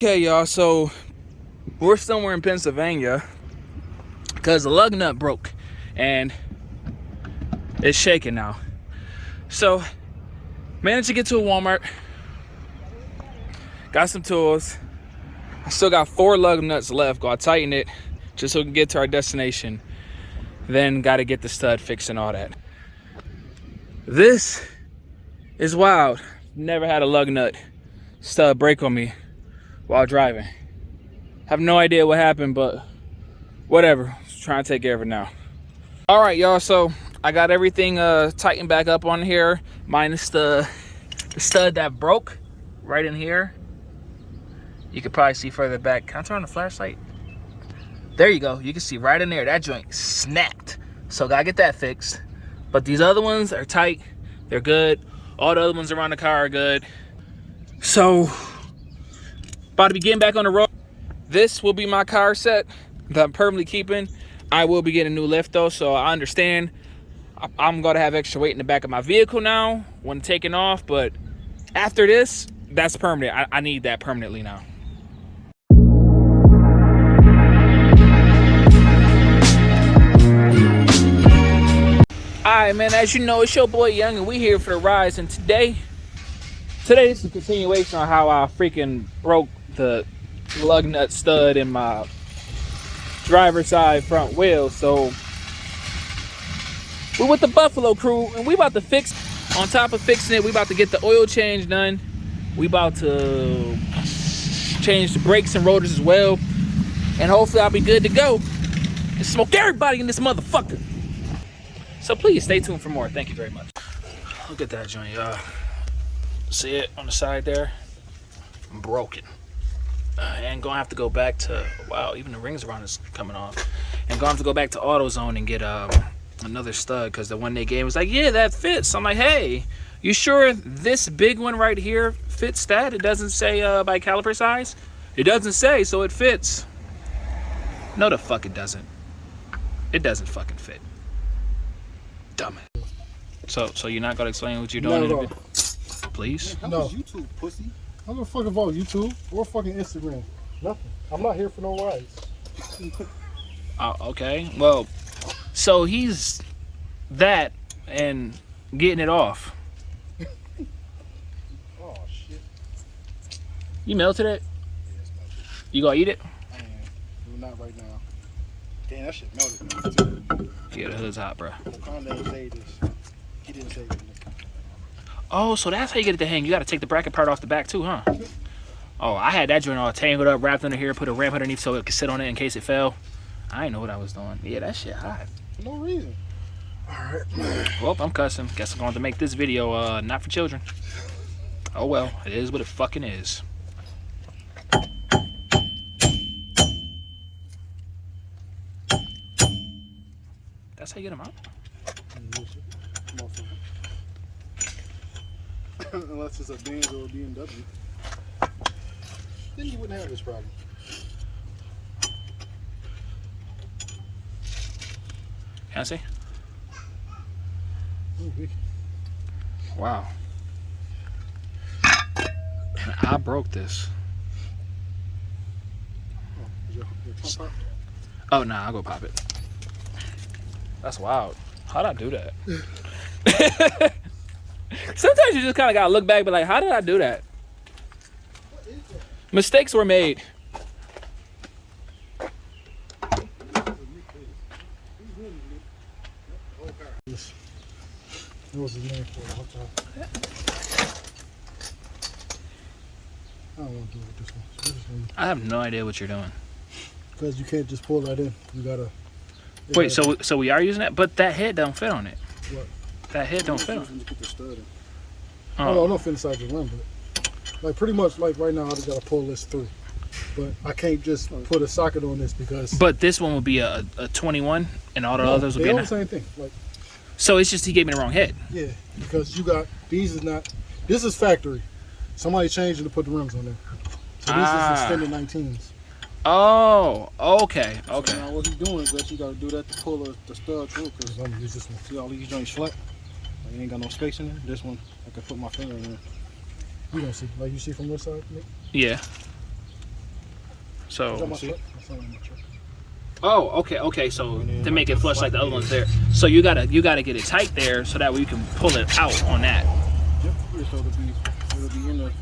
Okay, y'all, so we're somewhere in Pennsylvania because the lug nut broke and it's shaking now. So, managed to get to a Walmart, got some tools. I still got 4 lug nuts left. Gotta tighten it just so we can get to our destination. Then gotta get the stud fixed and all that. This is wild. Never had a lug nut stud break on me while driving. Have no idea what happened, but whatever. Just trying to take care of it now. All right, y'all. So I got everything tightened back up on here, minus the stud that broke right in here. You could probably see further back. Can I turn on the flashlight? There you go. You can see right in there. That joint snapped. So gotta get that fixed. But these other ones are tight. They're good. All the other ones around the car are good. So about to be getting back on the road. This will be my car set that I'm permanently keeping. I will be getting a new lift though, so I understand I'm gonna have extra weight in the back of my vehicle now when taking off, but after this, that's permanent. I need that permanently now. Alright, man, as you know, it's your boy Young and we here for the rise, and today is a continuation on how I freaking broke the lug nut stud in my driver's side front wheel. So we're with the Buffalo crew and we about to fix. On top of fixing it, we about to get the oil change done. We about to change the brakes and rotors as well, and hopefully I'll be good to go and smoke everybody in this motherfucker. So please stay tuned for more. Thank you very much. Look at that joint, y'all. See it on the side there? Broken. And gonna have to go back to, wow, even the rings around is coming off. And gonna have to go back to AutoZone and get another stud, because the one they gave was like, yeah, that fits. I'm like, hey, you sure this big one right here fits that? It doesn't say by caliper size? It doesn't say, so it fits. No, the fuck it doesn't. It doesn't fucking fit. Dumb it. So you're not gonna explain what you're doing in a bit? Please? Man, how was YouTube, pussy? I don't give a fuck about YouTube or fucking Instagram. Nothing. I'm not here for no rides. Okay. Well, so he's that and getting it off. Oh, shit. You melted it? Yeah, it's melted. You gonna eat it? I am. Not right now. Damn, that shit melted. Yeah, the hood's hot, bro. Wakanda ain't say this. He didn't say this. Oh, so that's how you get it to hang. You gotta take the bracket part off the back too, huh? Oh, I had that joint all tangled up, wrapped under here, put a ramp underneath so it could sit on it in case it fell. I didn't know what I was doing. Yeah, that shit hot. For no reason. Alright. Well, I'm cussing. Guess I'm going to make this video not for children. Oh well, it is what it fucking is. That's how you get them out? Unless it's a Benz or a BMW. Then you wouldn't have this problem. Can I see? Ooh, wow. I broke this. Oh, your trunk pop? Oh, nah, I'll go pop it. That's wild. How'd I do that? Sometimes you just kind of gotta look back and be like, how did I do that? What is that? Mistakes were made. What was his name for a long time? I don't want to do it with this one. I have no idea what you're doing. Because you can't just pull that in. You gotta. Wait, so we are using that, but that head don't fit on it. What? That head don't fit on. Put the stud in. Oh, No, I don't fit inside the rim, but like pretty much like right now I just gotta pull this through. But I can't just put a socket on this because. But this one will be a 21, and all the others will they be. all the same thing. Like. So it's just he gave me the wrong head. Yeah, because you got these is not. This is factory. Somebody changed it to put the rims on there. So these is extended 19s. Oh, okay, okay. So now what he's doing is that you gotta do that to pull the stud through. Because I'm gonna use this one. See all these joints flat? Like, you ain't got no space in there. This one, I can put my finger in there. You don't see, like you see from this side, Nick? Yeah. So. my truck? That's not in my truck. Oh, okay. So to make it flush like the other ones there. So you gotta get it tight there so that way you can pull it out on that. Yep. So it'll be in the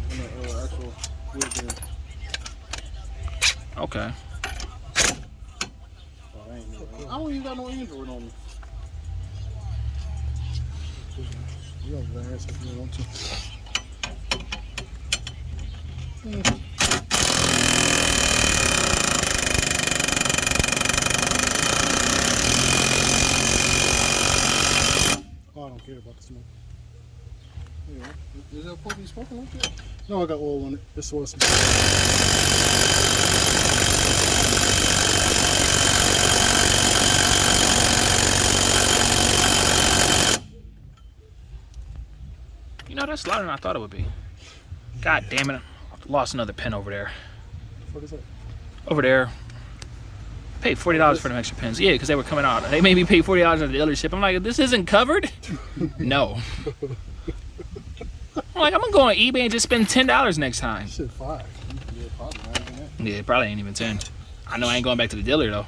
actual wheel there. Okay. I don't even got no Android on me. You don't have answer if you want to. Oh, I don't care about the smoke. Yeah. Is that supposed to be smoking like that? No, I got oil on it. It's supposed to be. You know, that's louder than I thought it would be. God damn it. I lost another pen over there. What is that? Over there. Paid $40 for them extra pens. Yeah, because they were coming out. They made me pay $40 at the dealership. I'm like, this isn't covered? No. I'm like, I'm going to go on eBay and just spend $10 next time. Shit, 5. Yeah, probably not even that. Yeah, it probably ain't even 10. I know I ain't going back to the dealer, though.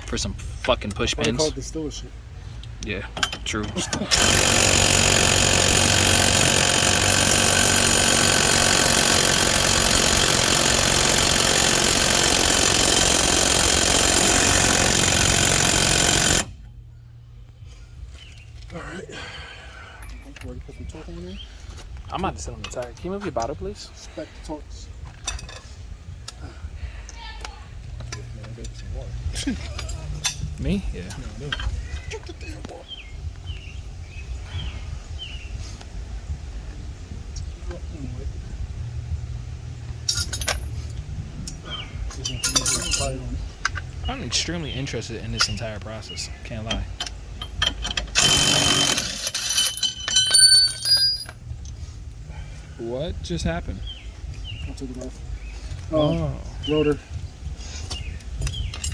For some fucking push They pins. call it the Stiller shit. Yeah, true. Ready to put some torque on there? I'm about to sit on the tire. Can you move your bottle, please? Spec the torques. Man, I got some water. Me? Yeah. No. Drink the damn water. I'm extremely interested in this entire process. Can't lie. What just happened? I took it off. Oh. Rotor.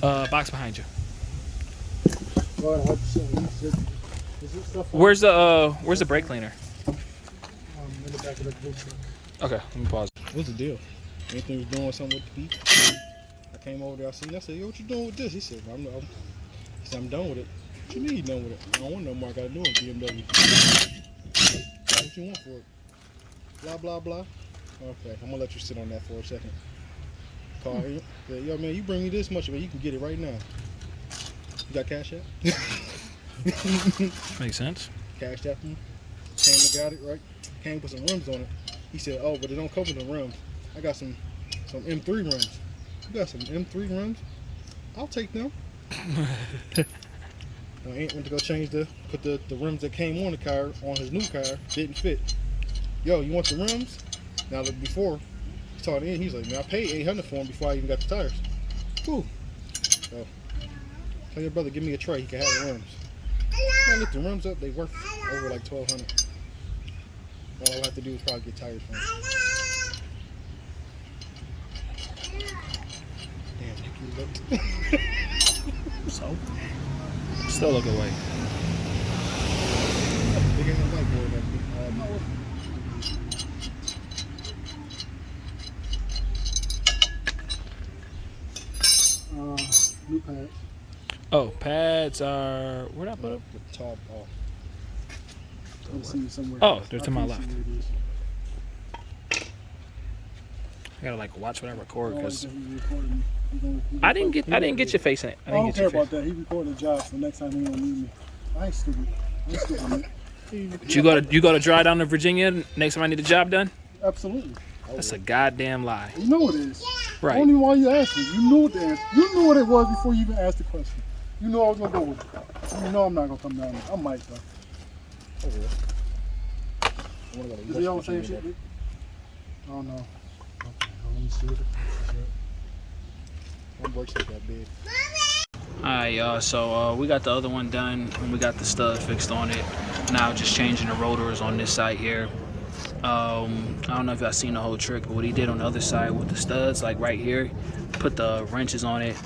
Box behind you. Go ahead, wipe the shit. Is this stuff on? Where's the brake cleaner? In the back of the boot truck. Okay, let me pause. What's the deal? Anthony was doing something with the beat. I came over there, I seen. I said, "Yo, what you doing with this?" He said, he said, "I'm done with it." What you mean you done with it? I don't want no more. I gotta do it, BMW. What you want for it? Blah blah blah. Okay, I'm gonna let you sit on that for a second. Call him. Yeah, yo man, you bring me this much of it, you can get it right now. You got Cash App? Makes sense. Cash App him. Came and got it, right? Came with some rims on it. He said, "Oh, but it don't come with the rims. I got some M3 rims." You got some M3 rims? I'll take them. My aunt went to go put the rims that came on the car on his new car, didn't fit. Yo, you want the rims? Now, before he talked in, he's like, "Man, I paid $800 for them before I even got the tires." Cool. So, tell your brother, give me a tray. He can have the rims. I looked the rims up. They worth over like $1,200. All I have to do is probably get tires for them. Damn, Nick, you looked. So, still look away. Big ass whiteboard that new pads. Oh, pads are. Where'd I put them? The top off. I'll see you somewhere. Oh, they're to my can't left. see where it is. I gotta like watch what I record Oh, because he recording me. I didn't get your face in it. I don't care about that. He recording the job, so next time he don't need me. I ain't stupid. Man. You go to drive down to Virginia next time I need a job done? Absolutely. That's a goddamn lie. You know it is. Right. Only why you asked me. You knew the answer. You knew what it was before you even asked the question. You knew I was gonna go with it. So you know I'm not gonna come down there. I might though. Is he on the same shit? Dude? I don't know. Okay, let me see what my brakes ain't that big. Alright, y'all. So we got the other one done and we got the stud fixed on it. Now just changing the rotors on this side here. I don't know if y'all seen the whole trick, but what he did on the other side with the studs, like right here, put the wrenches on it,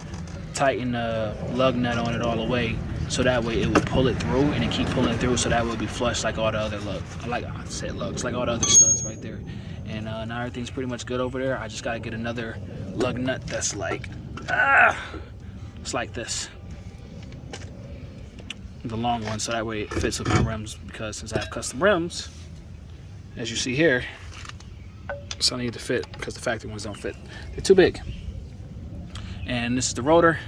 tighten the lug nut on it all the way, so that way it will pull it through and it keep pulling it through, so that way it'll be flush like all the other lugs. Like I said, lugs, like all the other studs right there. And now everything's pretty much good over there. I just gotta get another lug nut that's like, it's like this. The long one, so that way it fits with my rims, because since I have custom rims, as you see here, so I need to fit because the factory ones don't fit. They're too big. And this is the rotor.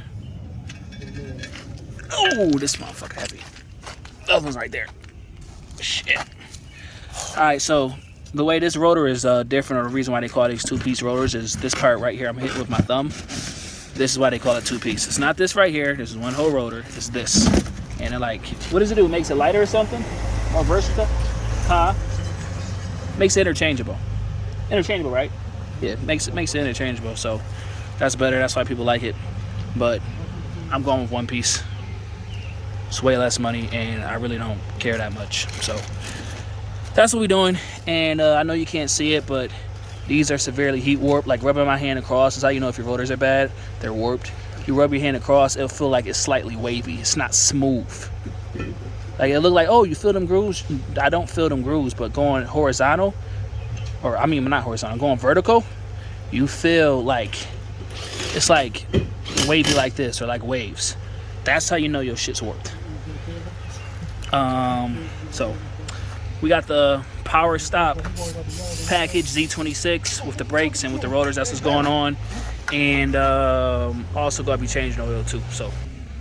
Oh, this motherfucker heavy. The other one's right there. Shit. All right, so the way this rotor is different, or the reason why they call these two-piece rotors, is this part right here I'm hitting with my thumb. This is why they call it two-piece. It's not this right here. This is one whole rotor. It's this. And they're like, what does it do? It makes it lighter or something? More versatile? Huh? Makes it interchangeable. Interchangeable, right? Yeah, makes it interchangeable. So that's better. That's why people like it. But I'm going with one piece. It's way less money, and I really don't care that much. So that's what we're doing. And I know you can't see it, but these are severely heat warped. Like rubbing my hand across is how you know if your rotors are bad. They're warped. You rub your hand across, it'll feel like it's slightly wavy. It's not smooth. Like it look like, oh, you feel them grooves? I don't feel them grooves, but going horizontal, or I mean not horizontal, going vertical, you feel like it's like wavy like this, or like waves. That's how you know your shit's warped. So we got the power stop package Z26 with the brakes and with the rotors. That's what's going on. And also gonna be changing oil too. So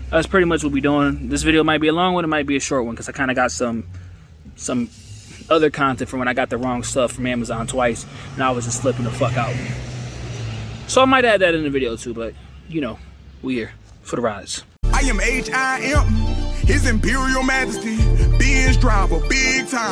that's pretty much what we're doing. This video might be a long one, it might be a short one, because I kind of got some other content from when I got the wrong stuff from Amazon twice, and I was just flipping the fuck out. So I might add that in the video too, but you know, we here for the rise. I am H.I.M. His Imperial Majesty, Benz driver, big time.